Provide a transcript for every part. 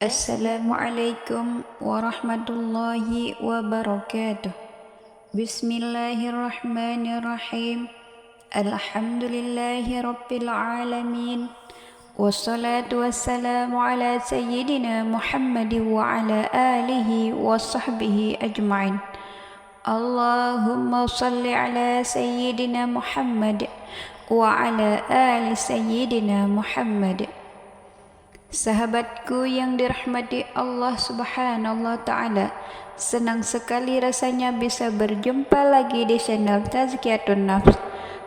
Assalamualaikum warahmatullahi wabarakatuh. Bismillahirrahmanirrahim. Alhamdulillahi rabbil alamin. Wassalatu wassalamu ala sayyidina Muhammad wa ala alihi wa sahbihi ajma'in. Allahumma salli ala sayyidina Muhammad wa ala ali sayyidina Muhammad. Sahabatku yang dirahmati Allah Subhanahu wa Ta'ala, senang sekali rasanya bisa berjumpa lagi di channel Tazkiyatun Nafs.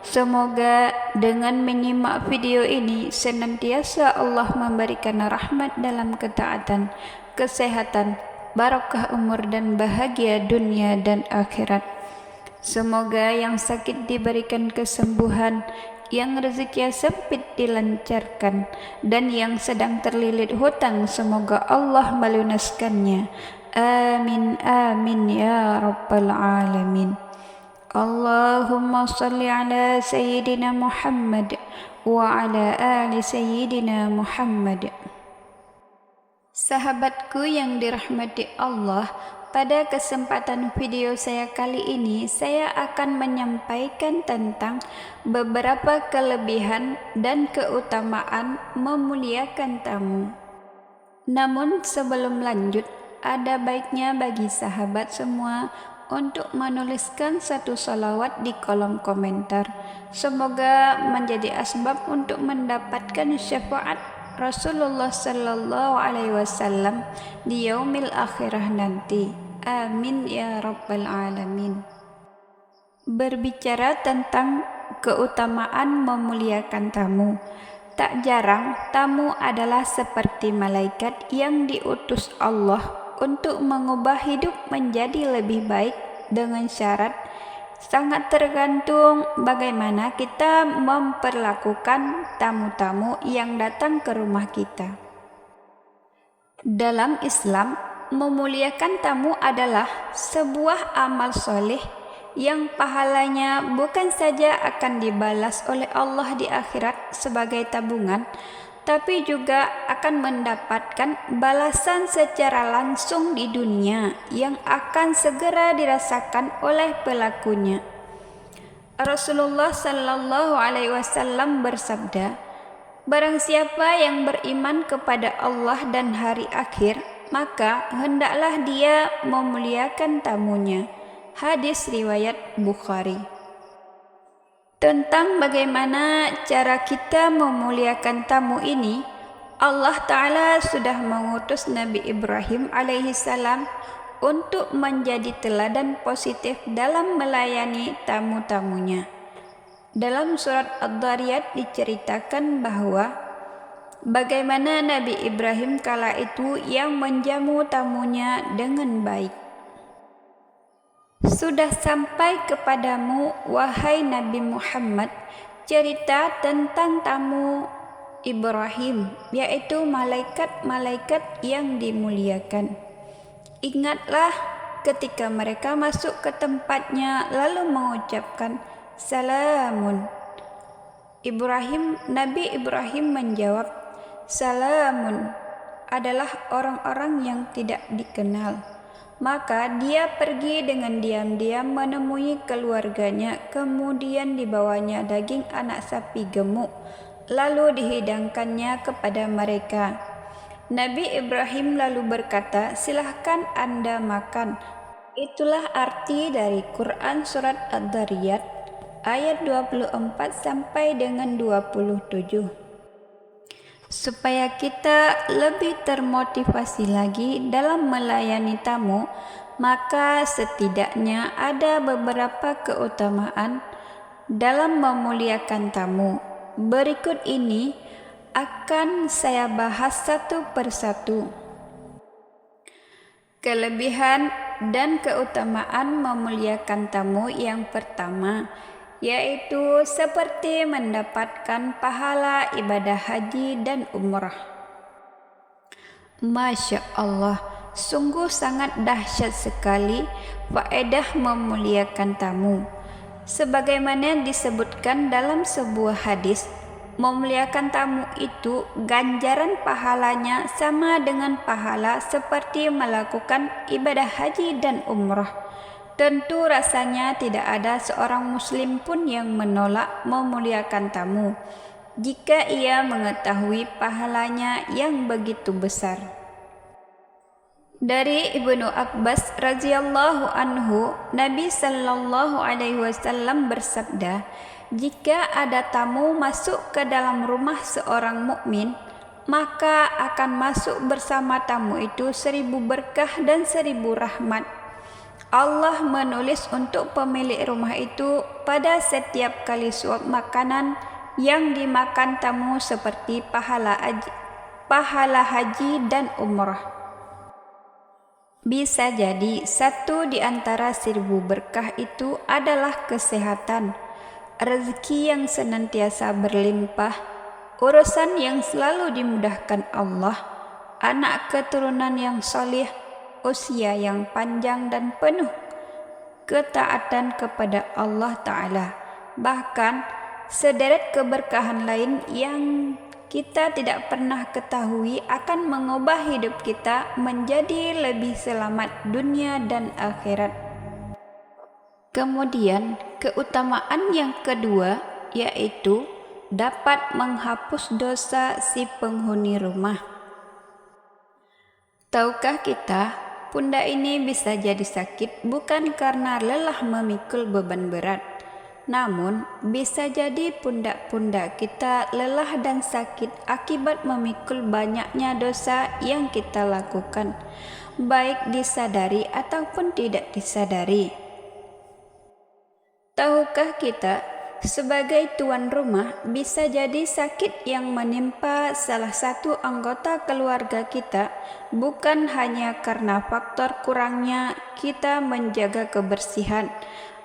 Semoga dengan menyimak video ini senantiasa Allah memberikan rahmat dalam ketaatan, kesehatan, barakah umur dan bahagia dunia dan akhirat. Semoga yang sakit diberikan kesembuhan, yang rezeki sempit dilancarkan, dan yang sedang terlilit hutang semoga Allah melunaskannya. Amin amin ya rabbal alamin. Allahumma salli ala sayyidina Muhammad wa ala ali sayyidina Muhammad. Sahabatku yang dirahmati Allah, pada kesempatan video saya kali ini, saya akan menyampaikan tentang beberapa kelebihan dan keutamaan memuliakan tamu. Namun sebelum lanjut, ada baiknya bagi sahabat semua untuk menuliskan satu salawat di kolom komentar. Semoga menjadi asbab untuk mendapatkan syafaat Rasulullah sallallahu alaihi wasallam di yaumil akhirah nanti. Amin ya rabbal alamin. Berbicara tentang keutamaan memuliakan tamu, tak jarang tamu adalah seperti malaikat yang diutus Allah untuk mengubah hidup menjadi lebih baik dengan syarat sangat tergantung bagaimana kita memperlakukan tamu-tamu yang datang ke rumah kita. Dalam Islam, memuliakan tamu adalah sebuah amal soleh yang pahalanya bukan saja akan dibalas oleh Allah di akhirat sebagai tabungan, tapi juga akan mendapatkan balasan secara langsung di dunia yang akan segera dirasakan oleh pelakunya. Rasulullah sallallahu alaihi wasallam bersabda, "Barang siapa yang beriman kepada Allah dan hari akhir, maka hendaklah dia memuliakan tamunya." Hadis riwayat Bukhari. Tentang bagaimana cara kita memuliakan tamu ini, Allah Ta'ala sudah mengutus Nabi Ibrahim alaihissalam untuk menjadi teladan positif dalam melayani tamu-tamunya. Dalam surat Ad-Dhariyat diceritakan bahwa bagaimana Nabi Ibrahim kala itu yang menjamu tamunya dengan baik. Sudah sampai kepadamu, wahai Nabi Muhammad, cerita tentang tamu Ibrahim, yaitu malaikat-malaikat yang dimuliakan. Ingatlah ketika mereka masuk ke tempatnya lalu mengucapkan salamun. Nabi Ibrahim menjawab, salamun adalah orang-orang yang tidak dikenal. Maka dia pergi dengan diam-diam menemui keluarganya, kemudian dibawanya daging anak sapi gemuk, lalu dihidangkannya kepada mereka. Nabi Ibrahim lalu berkata, "Silahkan Anda makan." Itulah arti dari Quran surat Ad-Dhariyat ayat 24 sampai dengan 27. Supaya kita lebih termotivasi lagi dalam melayani tamu, maka setidaknya ada beberapa keutamaan dalam memuliakan tamu. Berikut ini akan saya bahas satu persatu. Kelebihan dan keutamaan memuliakan tamu yang pertama, yaitu seperti mendapatkan pahala ibadah haji dan umrah. Masya Allah, sungguh sangat dahsyat sekali faedah memuliakan tamu. Sebagaimana disebutkan dalam sebuah hadis, Memuliakan tamu itu ganjaran pahalanya sama dengan pahala seperti melakukan ibadah haji dan umrah. Tentu rasanya tidak ada seorang muslim pun yang menolak memuliakan tamu jika ia mengetahui pahalanya yang begitu besar. Dari Ibnu Abbas radhiyallahu anhu, Nabi sallallahu alaihi wasallam bersabda, jika ada tamu masuk ke dalam rumah seorang mukmin, maka akan masuk bersama tamu itu 1000 berkah dan 1000 rahmat. Allah menulis untuk pemilik rumah itu pada setiap kali suap makanan yang dimakan tamu seperti pahala haji dan umrah. Bisa jadi satu di antara 1000 berkah itu adalah kesehatan, rezeki yang senantiasa berlimpah, urusan yang selalu dimudahkan Allah, anak keturunan yang saleh, usia yang panjang dan penuh ketaatan kepada Allah Ta'ala. Bahkan sederet keberkahan lain yang kita tidak pernah ketahui akan mengubah hidup kita menjadi lebih selamat dunia dan akhirat. Kemudian keutamaan yang kedua yaitu dapat menghapus dosa si penghuni rumah. Tahukah kita, pundak ini bisa jadi sakit bukan karena lelah memikul beban berat, namun bisa jadi pundak-pundak kita lelah dan sakit akibat memikul banyaknya dosa yang kita lakukan, baik disadari ataupun tidak disadari. Tahukah kita, sebagai tuan rumah bisa jadi sakit yang menimpa salah satu anggota keluarga kita bukan hanya karena faktor kurangnya kita menjaga kebersihan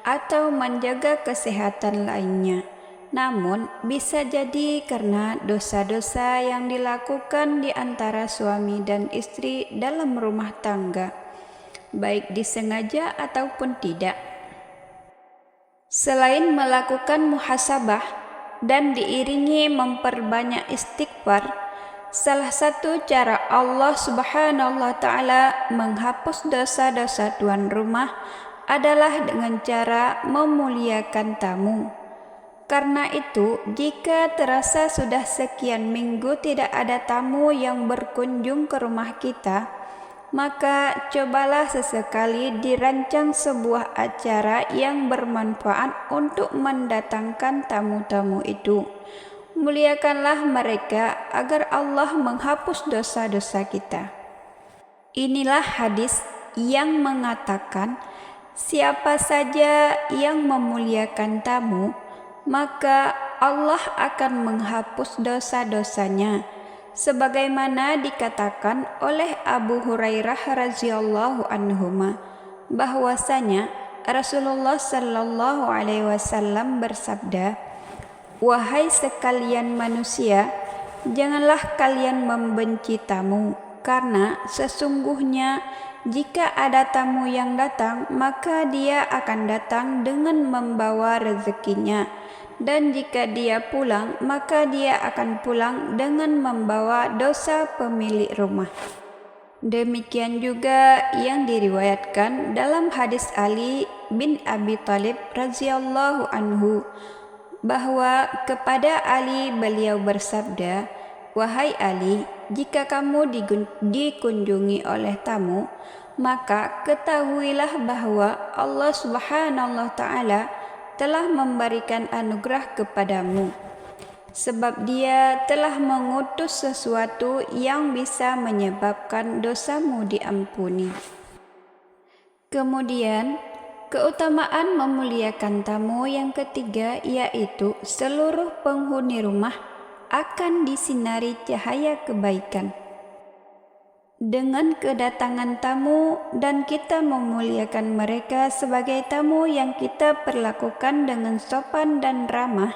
atau menjaga kesehatan lainnya, namun bisa jadi karena dosa-dosa yang dilakukan di antara suami dan istri dalam rumah tangga, baik disengaja ataupun tidak. Selain melakukan muhasabah dan diiringi memperbanyak istighfar, salah satu cara Allah Subhanahu wa Ta'ala menghapus dosa-dosa tuan rumah adalah dengan cara memuliakan tamu. Karena itu, jika terasa sudah sekian minggu tidak ada tamu yang berkunjung ke rumah kita, maka cobalah sesekali dirancang sebuah acara yang bermanfaat untuk mendatangkan tamu-tamu itu. Muliakanlah mereka agar Allah menghapus dosa-dosa kita. Inilah hadis yang mengatakan, siapa saja yang memuliakan tamu, maka Allah akan menghapus dosa-dosanya, sebagaimana dikatakan oleh Abu Hurairah radhiyallahu anhu bahwasanya Rasulullah sallallahu alaihi wasallam bersabda, "Wahai sekalian manusia, janganlah kalian membenci tamu, karena sesungguhnya jika ada tamu yang datang, maka dia akan datang dengan membawa rezekinya. Dan jika dia pulang, maka dia akan pulang dengan membawa dosa pemilik rumah." Demikian juga yang diriwayatkan dalam hadis Ali bin Abi Thalib radhiyallahu anhu bahwa kepada Ali beliau bersabda, "Wahai Ali, jika kamu dikunjungi oleh tamu, maka ketahuilah bahwa Allah Subhanahu wa Ta'ala telah memberikan anugerah kepadamu, sebab Dia telah mengutus sesuatu yang bisa menyebabkan dosamu diampuni." Kemudian keutamaan memuliakan tamu yang ketiga yaitu seluruh penghuni rumah akan disinari cahaya kebaikan. Dengan kedatangan tamu dan kita memuliakan mereka sebagai tamu yang kita perlakukan dengan sopan dan ramah,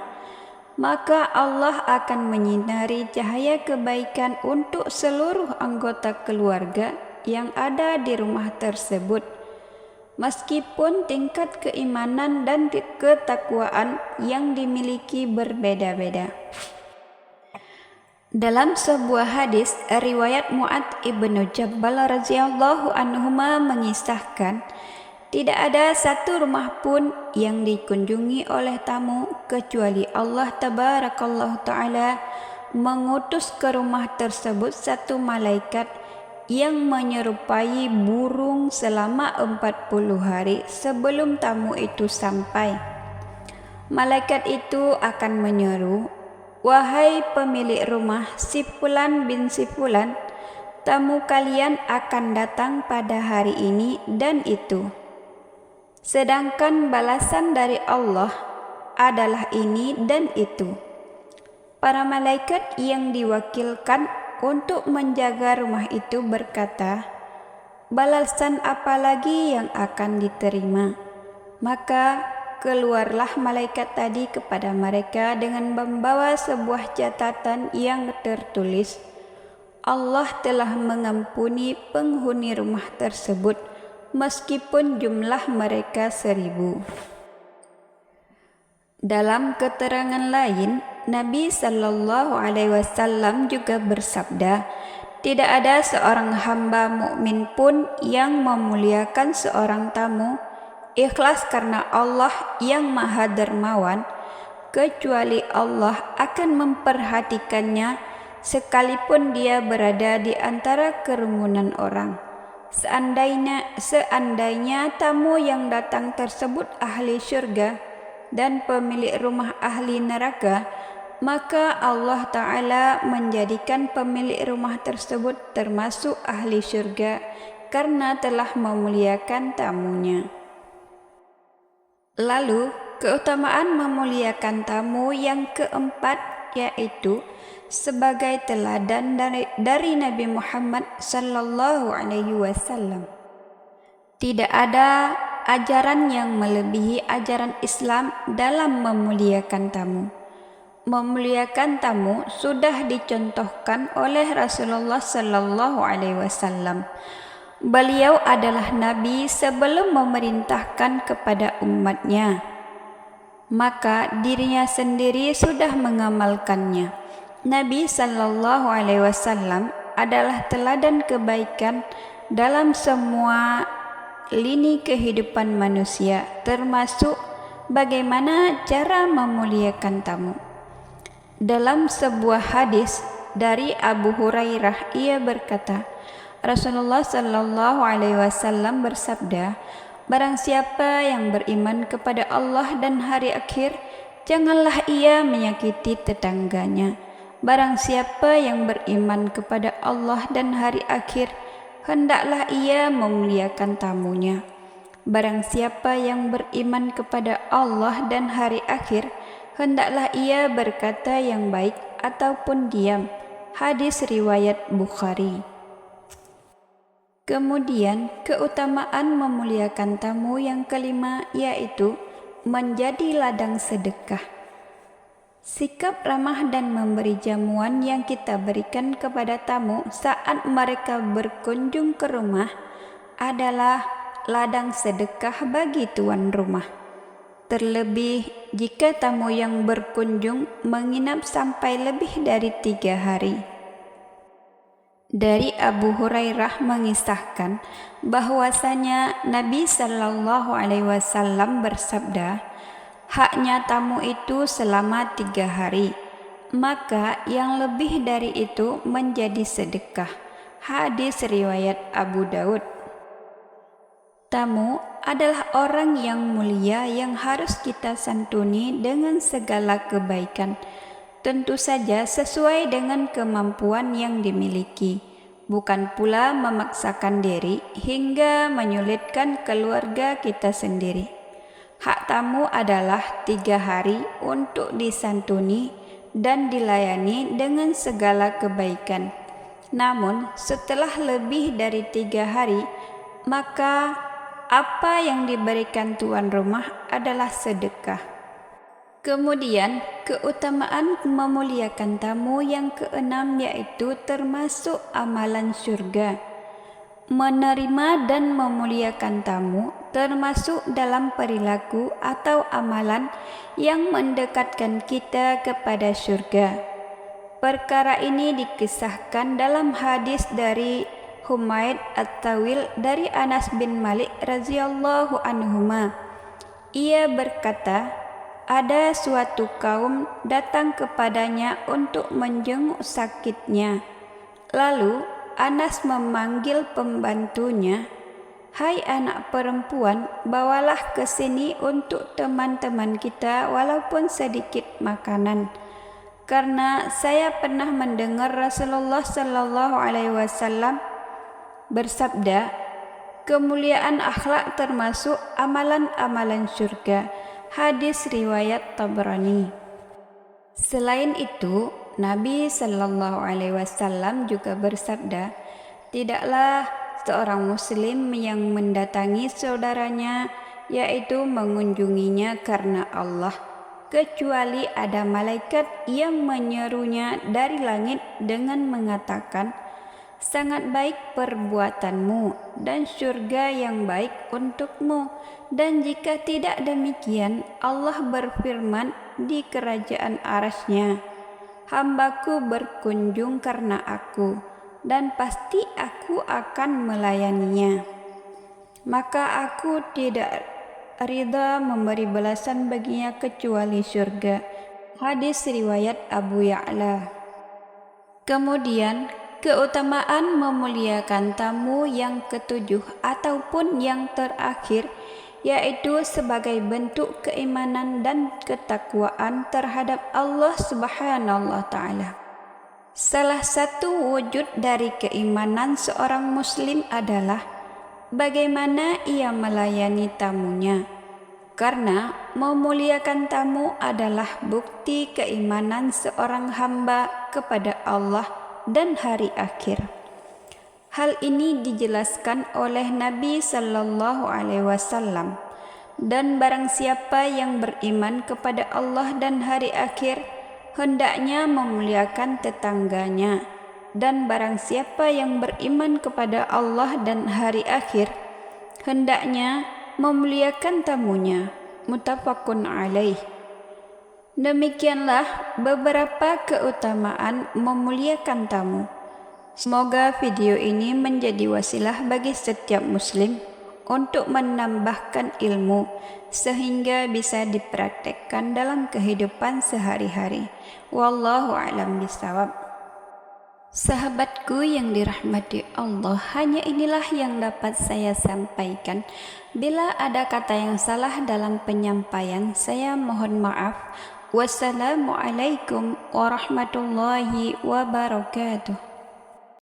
maka Allah akan menyinari cahaya kebaikan untuk seluruh anggota keluarga yang ada di rumah tersebut, meskipun tingkat keimanan dan ketakwaan yang dimiliki berbeda-beda. Dalam sebuah hadis, riwayat Mu'adz ibnu Jabal radhiyallahu anhuma mengisahkan, tidak ada satu rumah pun yang dikunjungi oleh tamu kecuali Allah Tabarakallahu Ta'ala mengutus ke rumah tersebut satu malaikat yang menyerupai burung selama 40 hari sebelum tamu itu sampai. Malaikat itu akan menyeru, "Wahai pemilik rumah si Fulan bin si Fulan, tamu kalian akan datang pada hari ini dan itu." Sedangkan balasan dari Allah adalah ini dan itu. Para malaikat yang diwakilkan untuk menjaga rumah itu berkata, "Balasan apa lagi yang akan diterima?" Maka keluarlah malaikat tadi kepada mereka dengan membawa sebuah catatan yang tertulis, Allah telah mengampuni penghuni rumah tersebut meskipun jumlah mereka 1000. Dalam keterangan lain, Nabi Sallallahu Alaihi Wasallam juga bersabda, tidak ada seorang hamba mukmin pun yang memuliakan seorang tamu ikhlas karena Allah yang Maha Dermawan, kecuali Allah akan memperhatikannya sekalipun dia berada di antara kerumunan orang. Seandainya tamu yang datang tersebut ahli syurga dan pemilik rumah ahli neraka, maka Allah Ta'ala menjadikan pemilik rumah tersebut termasuk ahli syurga karena telah memuliakan tamunya. Lalu, keutamaan memuliakan tamu yang keempat yaitu sebagai teladan dari Nabi Muhammad sallallahu alaihi wasallam. Tidak ada ajaran yang melebihi ajaran Islam dalam memuliakan tamu. Memuliakan tamu sudah dicontohkan oleh Rasulullah sallallahu alaihi wasallam. Beliau adalah nabi sebelum memerintahkan kepada umatnya, maka dirinya sendiri sudah mengamalkannya. Nabi sallallahu alaihi wasallam adalah teladan kebaikan dalam semua lini kehidupan manusia, termasuk bagaimana cara memuliakan tamu. Dalam sebuah hadis dari Abu Hurairah, ia berkata, Rasulullah sallallahu alaihi wasallam bersabda, barang siapa yang beriman kepada Allah dan hari akhir, janganlah ia menyakiti tetangganya. Barang siapa yang beriman kepada Allah dan hari akhir, hendaklah ia memuliakan tamunya. Barang siapa yang beriman kepada Allah dan hari akhir, hendaklah ia berkata yang baik ataupun diam. Hadis riwayat Bukhari. Kemudian keutamaan memuliakan tamu yang kelima yaitu menjadi ladang sedekah. Sikap ramah dan memberi jamuan yang kita berikan kepada tamu saat mereka berkunjung ke rumah adalah ladang sedekah bagi tuan rumah. Terlebih jika tamu yang berkunjung menginap sampai lebih dari 3 hari. Dari Abu Hurairah mengisahkan bahwasanya Nabi Sallallahu Alaihi Wasallam bersabda, haknya tamu itu selama 3 hari, maka yang lebih dari itu menjadi sedekah. Hadis riwayat Abu Daud. Tamu adalah orang yang mulia yang harus kita santuni dengan segala kebaikan. Tentu saja sesuai dengan kemampuan yang dimiliki, bukan pula memaksakan diri hingga menyulitkan keluarga kita sendiri. Hak tamu adalah 3 hari untuk disantuni dan dilayani dengan segala kebaikan. Namun setelah lebih dari 3 hari, maka apa yang diberikan tuan rumah adalah sedekah. Kemudian keutamaan memuliakan tamu yang keenam yaitu termasuk amalan syurga. Menerima dan memuliakan tamu termasuk dalam perilaku atau amalan yang mendekatkan kita kepada syurga. Perkara ini dikisahkan dalam hadis dari Humaid At-Tawil dari Anas bin Malik radhiyallahu anhuma. Ia berkata, ada suatu kaum datang kepadanya untuk menjenguk sakitnya. Lalu Anas memanggil pembantunya, "Hai anak perempuan, bawalah ke sini untuk teman-teman kita walaupun sedikit makanan. Karena saya pernah mendengar Rasulullah sallallahu alaihi wasallam bersabda, kemuliaan akhlak termasuk amalan-amalan surga." Hadis riwayat Tabrani. Selain itu, Nabi sallallahu alaihi wasallam juga bersabda, tidaklah seorang muslim yang mendatangi saudaranya, yaitu mengunjunginya karena Allah, kecuali ada malaikat yang menyerunya dari langit dengan mengatakan, sangat baik perbuatanmu dan surga yang baik untukmu. Dan jika tidak demikian, Allah berfirman di kerajaan Arsy-Nya, hambaku berkunjung karena aku, dan pasti aku akan melayaninya. Maka aku tidak ridha memberi balasan baginya kecuali surga. Hadis riwayat Abu Ya'la. Kemudian, keutamaan memuliakan tamu yang ketujuh ataupun yang terakhir, yaitu sebagai bentuk keimanan dan ketakwaan terhadap Allah Subhanahu wa Ta'ala. Salah satu wujud dari keimanan seorang muslim adalah bagaimana ia melayani tamunya, karena memuliakan tamu adalah bukti keimanan seorang hamba kepada Allah dan hari akhir. Hal ini dijelaskan oleh Nabi sallallahu alaihi wasallam, dan barang siapa yang beriman kepada Allah dan hari akhir hendaknya memuliakan tetangganya, dan barang siapa yang beriman kepada Allah dan hari akhir hendaknya memuliakan tamunya. Muttafaqun alaih. Demikianlah beberapa keutamaan memuliakan tamu. Semoga video ini menjadi wasilah bagi setiap muslim untuk menambahkan ilmu sehingga bisa dipraktekkan dalam kehidupan sehari-hari. Wallahu a'lam bishawab. Sahabatku yang dirahmati Allah, hanya inilah yang dapat saya sampaikan. Bila ada kata yang salah dalam penyampaian, saya mohon maaf. Wassalamualaikum warahmatullahi wabarakatuh.